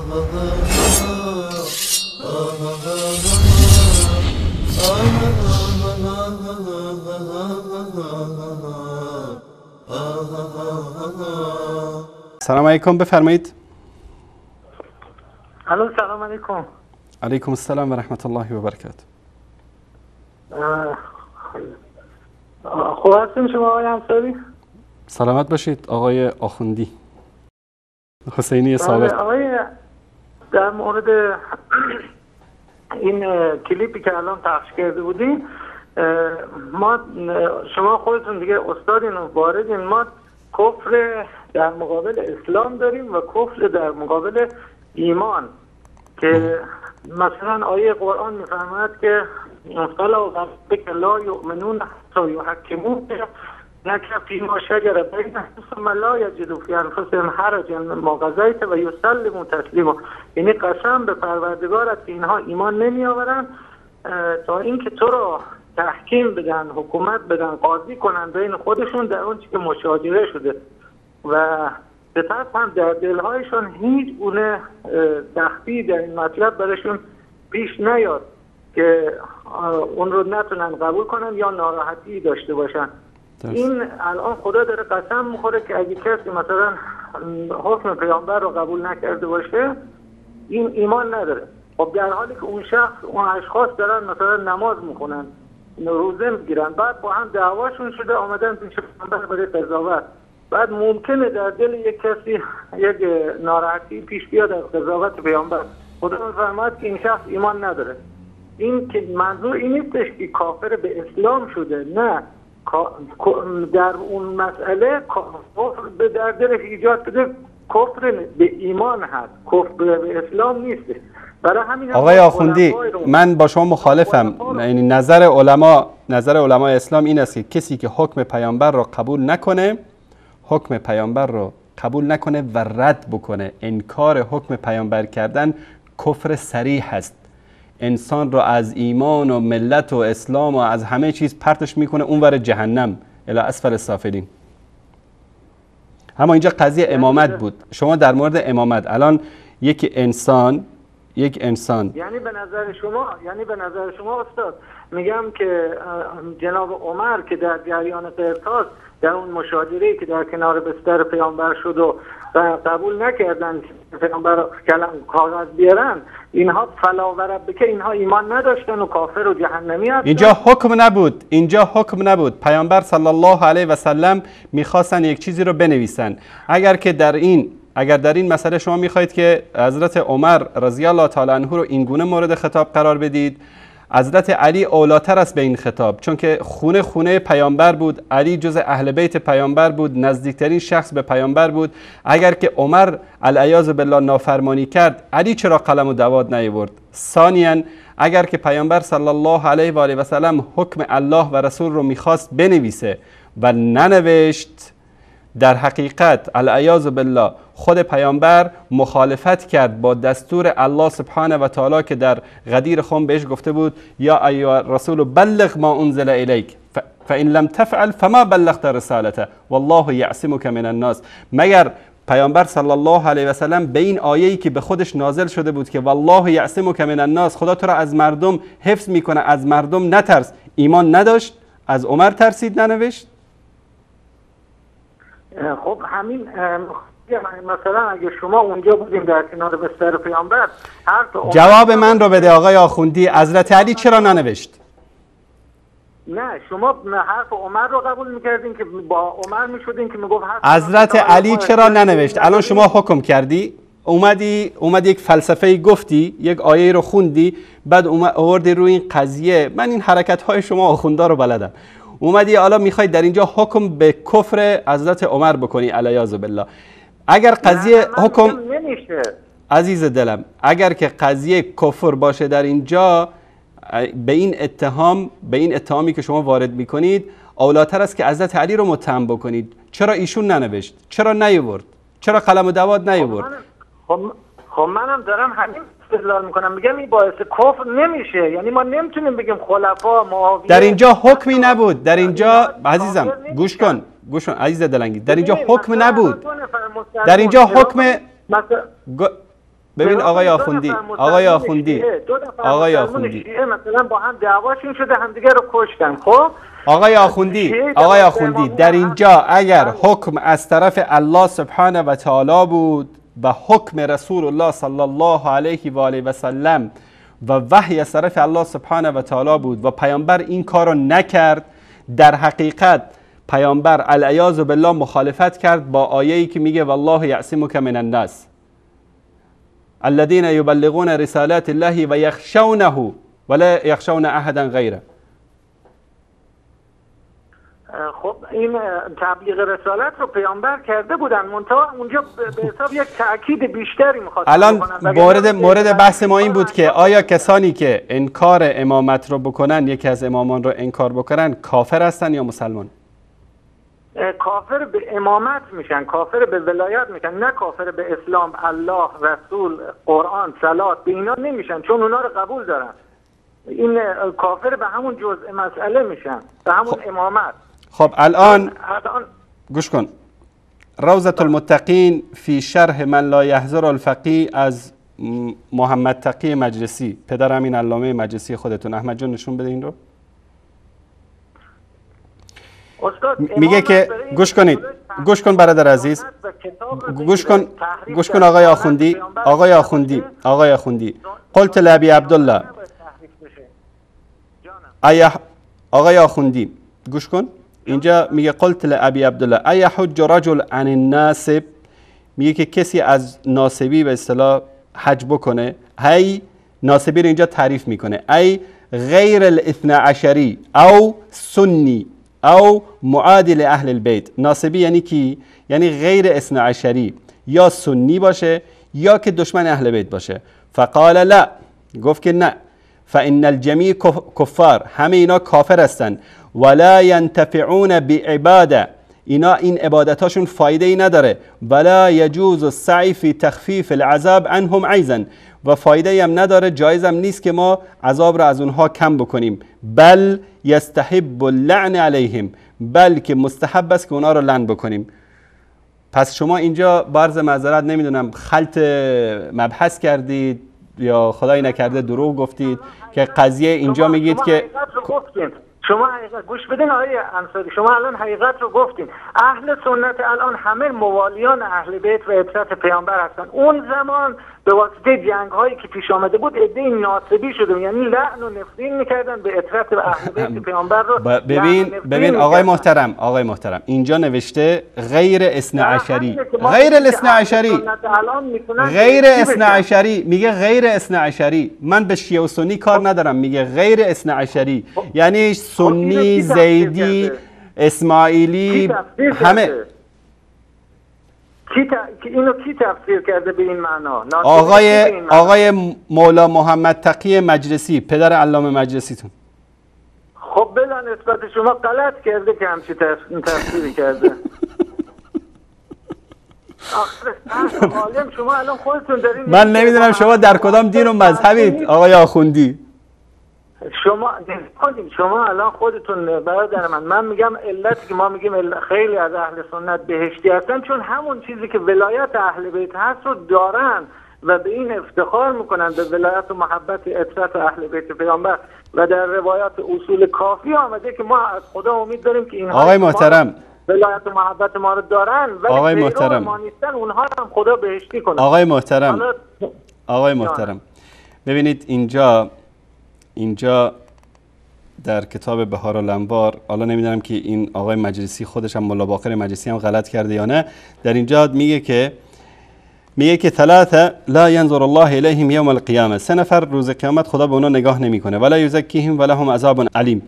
سلام علیکم، بفرمایید. الو سلام علیکم. علیکم السلام و رحمت الله و برکاته. خوب هستین شما آقای انصاری؟ سلامت باشید آقای آخوندی حسینی ثابت. آقای در مورد این کلیپی که الان پخش کرده بودین، ما شما خودتون دیگه استادین و واردین، ما کفر در مقابل اسلام داریم و کفر در مقابل ایمان که مثلا آیه قرآن میفرماید که فلا و ربک لا یؤمنون حتی یحکموک فیما شجر بینهم ثم لا یجدوا فی انفسهم حرجا مما قضیت و یسلموا تسلیما. یعنی قسم به پروردگارت که اینها ایمان نمی آورند تا اینکه تو را تحکیم بدن، حکومت بدن، قاضی کنن بین خودشون در اون چیزی که مشاجره شده و به طرف هم در دلهایشون هیچ گونه سختی در این مطلب برشون پیش نیاد که اون رو نتونن قبول کنن یا ناراحتی داشته باشن. این الان خدا داره قسم میخوره که اگه کسی مثلا حکم پیامبر رو قبول نکرده باشه این ایمان نداره. خب در حالی که اون شخص، اون اشخاص دارن مثلا نماز میخونن، روزه میگیرن، بعد با هم دعواشون شده آمدن پیش پیامبر برای قضاوت، بعد ممکنه در دل یک کسی یک ناراحتی پیش بیاد از قضاوت پیامبر. خدا میفرماید که این شخص ایمان نداره. این که منظور این نیستش که کافر به اسلام شده، نه، در اون مسئله کفر در دلش ایجاد شده، کفر به ایمان هست، کفر به اسلام نیست. برای همین آقای آخوندی من با شما مخالفم. یعنی نظر علمای اسلام این است که کسی که حکم پیامبر رو قبول نکنه، حکم پیامبر رو قبول نکنه و رد بکنه، انکار حکم پیامبر کردن کفر صریح است. انسان رو از ایمان و ملت و اسلام و از همه چیز پرتش میکنه اونور جهنم الی اسفل السافلین. اما اینجا قضیه امامت بود. شما در مورد امامت الان یک انسان یعنی به نظر شما استاد میگم که جناب عمر که در جریان قرطاس در اون مشاجره‌ای که در کنار بستر پیامبر شد و قبول نکردن پیامبر کلام کاغذ بیارن، اینها فلا و ربک اینها ایمان نداشتن و کافر و جهنمی هستن. اینجا حکم نبود. پیامبر صلی الله علیه و سلم میخواستن یک چیزی رو بنویسن. اگر در این مسئله شما میخواهید که حضرت عمر رضی الله تعالی عنه رو این گونه مورد خطاب قرار بدید، حضرت علی اولاتر است به این خطاب، چون که خونه پیامبر بود. علی جز اهل بیت پیامبر بود، نزدیکترین شخص به پیامبر بود. اگر که عمر العیاذ بالله نافرمانی کرد، علی چرا قلم و دوات نیاورد؟ ثانیاً اگر که پیامبر صلی الله علیه و آله و سلم حکم الله و رسول رو میخواست بنویسه و ننوشت، در حقیقت العیاذ بالله خود پیامبر مخالفت کرد با دستور الله سبحانه و تعالی که در غدیر خم بهش گفته بود یا ایها الرسول بلغ ما انزل الیک فان لم تفعل فما بلغت رسالته والله یعصمک من الناس. مگر پیامبر صلی الله علیه و سلم به این آیه‌ای که به خودش نازل شده بود که والله یعصمک من الناس، خدا تو را از مردم حفظ میکنه، از مردم نترس، ایمان نداشت؟ از عمر ترسید ننوشت؟ خب همین مثلا اگه شما اونجا بودیم در کنار بستر پیامبر، جواب من رو بده آقای آخوندی. حضرت علی چرا ننوشت؟ نه شما حرف عمر رو قبول میکردین که با عمر میشدین که میگفت حضرت علی چرا ننوشت؟ الان شما حکم کردی، اومدی یک فلسفه گفتی، یک آیه رو خوندی، بعد آوردی روی این قضیه. من این حرکت های شما آخوندا رو بلدم. اومدی حالا میخوای در اینجا حکم به کفر حضرت عمر بکنی علیاذ بالله. اگر قضیه حکم نمیشه عزیز دلم، اگر که قضیه کفر باشه در اینجا، به این اتهامی که شما وارد میکنید اولاتر است که حضرت علی رو متهم بکنید. چرا ایشون ننوشت؟ چرا نیاورد؟ چرا قلم و دوات نیاورد؟ خب منم دارم همین استدلال میکنم، میگم این باعث کفر نمیشه. یعنی ما نمیتونیم بگیم خلفا معاویه. در اینجا حکمی نبود. در اینجا عزیزم گوش کن عزیز دلنگی، در اینجا حکم نبود. در اینجا حکم ببین آقای آخوندی، آقای آخوندی، آقای آخوندی، مثلا با هم دعواشون شده همدیگه رو کشتن. خب آقای آخوندی در اینجا اگر حکم از طرف الله سبحانه و تعالی بود و حکم رسول الله صلی الله علیه و آله و سلم و وحی از طرف الله سبحانه و تعالی بود و پیامبر این کارو نکرد، در حقیقت پیامبر العیاذ بالله مخالفت کرد با آیه‌ای که میگه والله یعصمک من الناس الذين يبلغون رسالات الله و یخشونه ولا یخشون احدا غیره. خب این تبلیغ رسالت رو پیامبر کرده بودن، منتها اونجا به حساب یک تأکید بیشتری میخواد. الان مورد بحث ما این بود که آیا کسانی که انکار امامت رو بکنن، یکی از امامان رو انکار بکنن، کافر هستن یا مسلمان؟ کافر به امامت میشن، کافر به ولایت میشن، نه کافر به اسلام، الله، رسول، قرآن، صلات، به اینا نمیشن چون اونا رو قبول دارن. این کافر به همون جزء مسئله میشن، به همون امامت. خب الان گوش کن، روضة المتقین فی شرح من لا یحضر الفقیه از محمد تقی مجلسی، پدر همین علامه مجلسی خودتون. احمد جان نشون بده این رو. میگه که گوش کنید، گوش کن برادر عزیز، گوش کن آقای آخوندی، قلت لابی عبدالله، آقای آخوندی گوش کن، اینجا میگه قلت لابی عبدالله ای حج رجل عن الناسب، میگه که کسی از ناسبی به اصطلاح حج بکنه. هی ناسبی رو اینجا تعریف میکنه، ای غیر الاثنی عشری او سنی او معادل اهل البیت. ناسبی یعنی کی؟ یعنی غیر اثنی عشری، یا سنی باشه یا که دشمن اهل بیت باشه. فقال لا، گفت که نه، فان الجمیع کفار، همه اینا کافر هستن، ولا ينتفعون بعباده، اینا این عبادتاشون فایده ای نداره، ولا يجوز السعی فی تخفیف العذاب عنهم عیزا، و فایده ای هم نداره، جایز هم نیست که ما عذاب را از اونها کم بکنیم، بل یستحب اللعن علیهم، بلکه مستحب است که اونها رو لعن بکنیم. پس شما اینجا برز معذرت نمیدونم خلط مبحث کردید یا خدای نکرده دروغ گفتید که قضیه اینجا میگید که شما حقیقت گوش بدین آقای انصاری، شما الان حقیقت رو گفتین. اهل سنت الان همه موالیان اهل بیت و عترت پیامبر هستن. اون زمان به واسطه جنگ هایی که پیش آمده بود عده ناصبی شدن، یعنی لعن و نفرین میکردن به عترت اهل بیت پیامبر رو. ببین آقای محترم اینجا نوشته غیر اثنی عشری، غیر اثنی عشری، غیر اثنی عشری، میگه غیر اثنی عشری. من به شیعه و سنی کار ندارم، میگه غیر اثنی عشری، یعنی سنی، زیدی، اسماعیلی، همه. اینو کی تفسیر کرده به این معنا؟ آقای مولا محمد تقی مجلسی، پدر علامه مجلسیتون. خب بلا نسبت شما غلط کرده که همچی تفسیری کرده. شما الان خودتون دارین، من نمیدونم شما در کدام دین و مذهبید آقای آخوندی. شما الان خودتون برادر من میگم علتی که ما میگیم خیلی از اهل سنت بهشتی هستن چون همون چیزی که ولایت اهل بیت هست رو دارن و به این افتخار میکنن، به ولایت و محبت عترت اهل بیت پیامبر، و در روایات اصول کافی آمده که ما از خدا امید داریم که اینها آقای محترم ولایت و محبت ما رو دارن، ولی آقای محترم ما نیستن، اونها هم خدا بهشتی کنه. آقای محترم ببینید اینجا در کتاب بهار الانوار، حالا نمیدونم که این آقای مجلسی خودش هم مولا باقر مجلسی هم غلط کرده یا نه، در اینجا میگه که ثلاثه لا ينظر الله الیهم یوم القیامه، 3 نفر روز قیامت خدا به اونا نگاه نمیکنه، ولا یزکیهم ولهم عذاب علیم،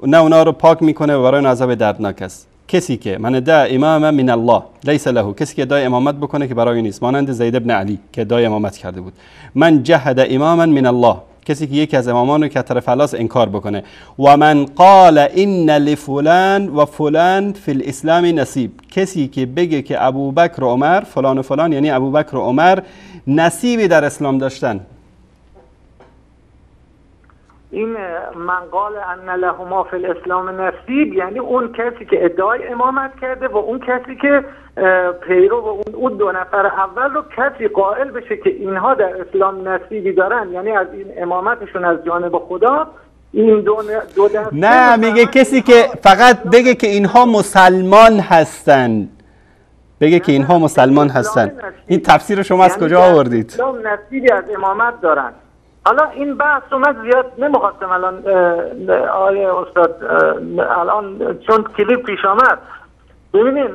نه اونا رو پاک میکنه و برای عذاب دردناک است. کسی که من ادعا امام من الله لیس له، کسی که ادعای امامت بکنه که برای نیست، مانند زید ابن علی که ادعای امامت کرده بود. من جهد اماما من الله، کسی که یکی از امامان رو که طرف الله انکار بکنه. و من قال ان لفلان و فلان فی الاسلام نصیب، کسی که بگه که ابوبکر و عمر، فلان و فلان یعنی ابوبکر و عمر نصیبی در اسلام داشتن. این من قال ان لهما فی الاسلام نصیب، یعنی اون کسی که ادعای امامت کرده و اون کسی که پیرو و اون دو نفر اول رو کسی قائل بشه که اینها در اسلام نصیبی دارن، یعنی از این امامتشون از جانب خدا. این دو نه، میگه کسی که فقط بگه که اینها مسلمان هستن، بگه که اینها مسلمان هستن. این تفسیر شما از کجا آوردید؟ اسلام نصیبی از امامت دارن. حالا این بحث رو من زیاد نمیخواستم الان آقای استاد الان چون کلیپ پیش آمد. ببینین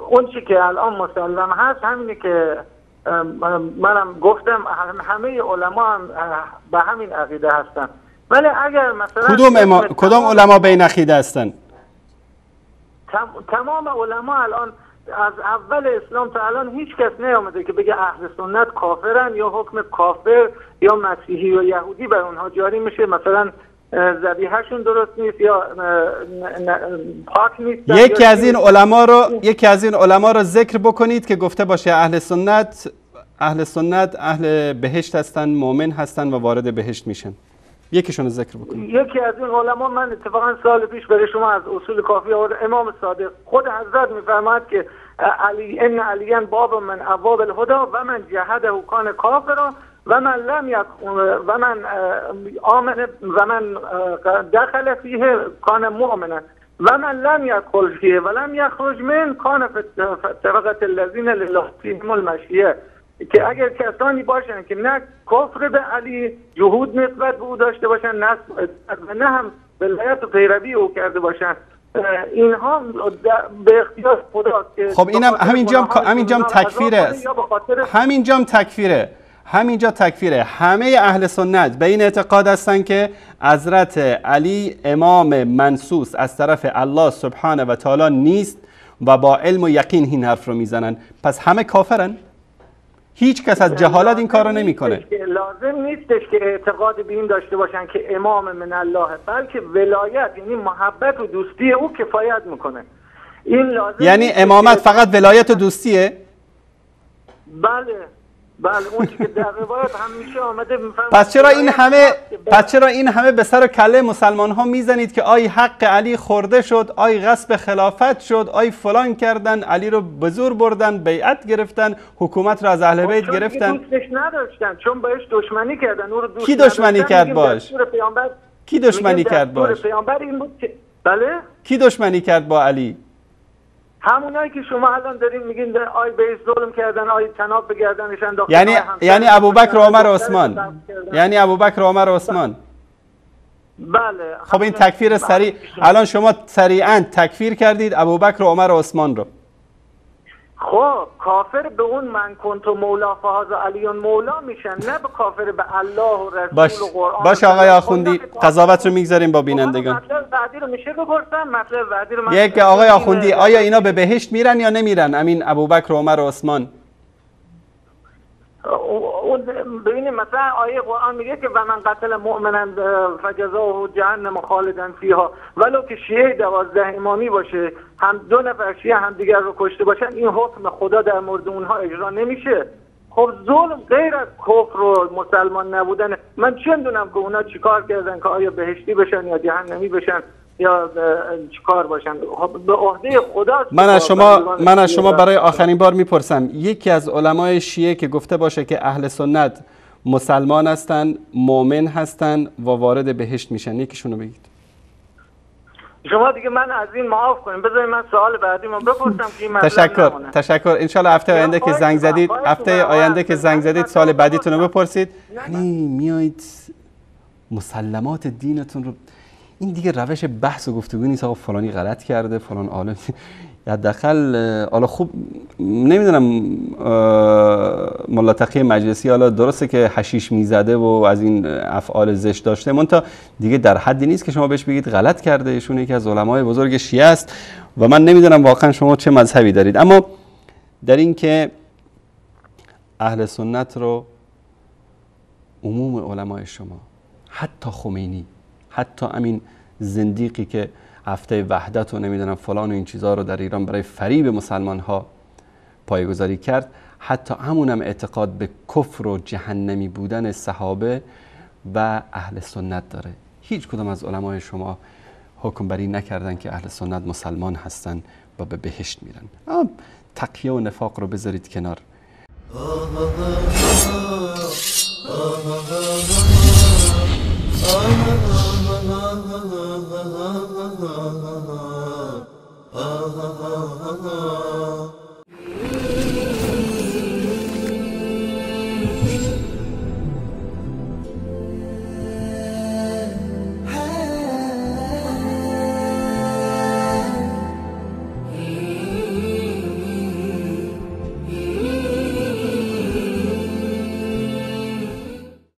اون چی که الان مسلم هست همینه که منم گفتم، همه علما هم به همین عقیده هستن. ولی اگر مثلا کدوم علما به این عقیده هستن؟ تمام علما الان از اول اسلام تا الان هیچ کس نیامده که بگه اهل سنت کافرن یا حکم کافر یا مسیحی و یهودی بر اونها جاری میشه، مثلا ذبیحه‌شون درست نیست یا پاک نیست. یکی از این علما رو ذکر بکنید که گفته باشه اهل سنت اهل بهشت هستن، مؤمن هستن و وارد بهشت میشن. یکیشون رو ذکر بکنید. یکی از این علما، من اتفاقا سال پیش برای شما از اصول کافی آورد، امام صادق خود حضرت میفرماد که ان علیاً باب من ابواب الهدى و من جحده کان کافرا و من لم و من آمن و من دخل فیه کان مؤمنا و من لم يدخل فیه و لم یخرج من کان طبقه الذین لله فیهم المشیه. که اگر کسانی باشن که نه کفر به علی جهود نسبت به او داشته باشن، نه هم ولایت و پیروی او کرده باشن، اینها به اختیار خدا. خب اینم همینجا تکفیره. همه اهل سنت به این اعتقاد هستن که حضرت علی امام منصوص از طرف الله سبحانه و تعالی نیست و با علم و یقین این حرف رو میزنن. پس همه کافرن؟ هیچ کس از جهالت این کارو نمیکنه. لازم نیستش که اعتقاد به این داشته باشن که امام من الله، بلکه ولایت یعنی محبت و دوستی او کفایت میکنه. این لازم یعنی امامت فقط ولایت و دوستیه؟ بله اون که در روایت همیشه آمده میفهمید. پس چرا این همه به سر و کله مسلمان ها میزنید که آی حق علی خورده شد، آی غصب خلافت شد، آی فلان کردن، علی رو به زور بردن، بیعت گرفتن، حکومت رو از اهل بیت گرفتن؟ دوستش نداشتن، چون باش دشمنی کردن. او رو دوست کی دشمنی کرد باش؟ کی دشمنی کرد باش؟ پیامبر این بود که بله؟ کی دشمنی کرد با علی؟ همونایی که شما الان دارین میگین آی بهش ظلم کردن، آی تناب به گردنش انداختن، یعنی ابوبکر و عمر و عثمان. یعنی ابوبکر و عمر و عثمان. بله. خب این تکفیر سریع، الان شما سریعا تکفیر کردید ابوبکر و عمر و عثمان رو. خب کافر به اون من کنت مولا فهذا علی مولا میشن، نه به کافر به الله و رسول و قرآن. باش آقای آخوندی، قضاوت رو میگذاریم با بینندگان. مطلب بعدی رو میشه بپرسم؟ مطلب بعدی رو یک آقای آخوندی، آیا اینا به بهشت میرن یا نمیرن؟ امین ابوبکر و عمر و عثمان. ببینید مثلا آیه قرآن میگه که و من قتل مؤمنا فجزاؤه جهنم خالدا فیها، ولو که شیعه 12 امامی باشه، هم دو نفر شیعه هم دیگر رو کشته باشن، این حکم خدا در مورد اونها اجرا نمیشه. خب ظلم غیر از کفر و مسلمان نبودن. من چه میدونم که اونا چیکار کردن که آیا بهشتی بشن یا جهنمی بشن یا چیکار باشن؟ به عهده خداست. من از شما برای آخرین بار میپرسم، یکی از علمای شیعه که گفته باشه که اهل سنت مسلمان هستن، مؤمن هستن و وارد بهشت میشن، یکیشونو بگید. شما دیگه من از این معاف کنیم، بذارید من سوال بعدیمو بپرسم که این مطلب تشکر. انشالله هفته آینده که زنگ زدید سوال بعدیتون رو بپرسید. یعنی میایید مسلمات دینتون رو، این دیگه روش بحث و گفتگو نیست. آقا فلانی غلط کرده، فلان عالم حداقل حالا خوب نمیدونم ملا تقی مجلسی حالا درسته که حشیش میزده و از این افعال زشت داشته، منتها دیگه در حدی نیست که شما بهش بگید غلط کرده. ایشون یکی از علمای بزرگ شیعه است و من نمیدونم واقعا شما چه مذهبی دارید، اما در این که اهل سنت رو عموم علمای شما، حتی خمینی، حتی امین زندیقی که هفته وحدت و نمیدونم فلان و این چیزها رو در ایران برای فریب مسلمان ها پایه‌گذاری کرد، حتی همونم اعتقاد به کفر و جهنمی بودن صحابه و اهل سنت داره. هیچ کدام از علمای شما حکم بری نکردن که اهل سنت مسلمان هستن و به بهشت میرن. تقیه و نفاق رو بذارید کنار.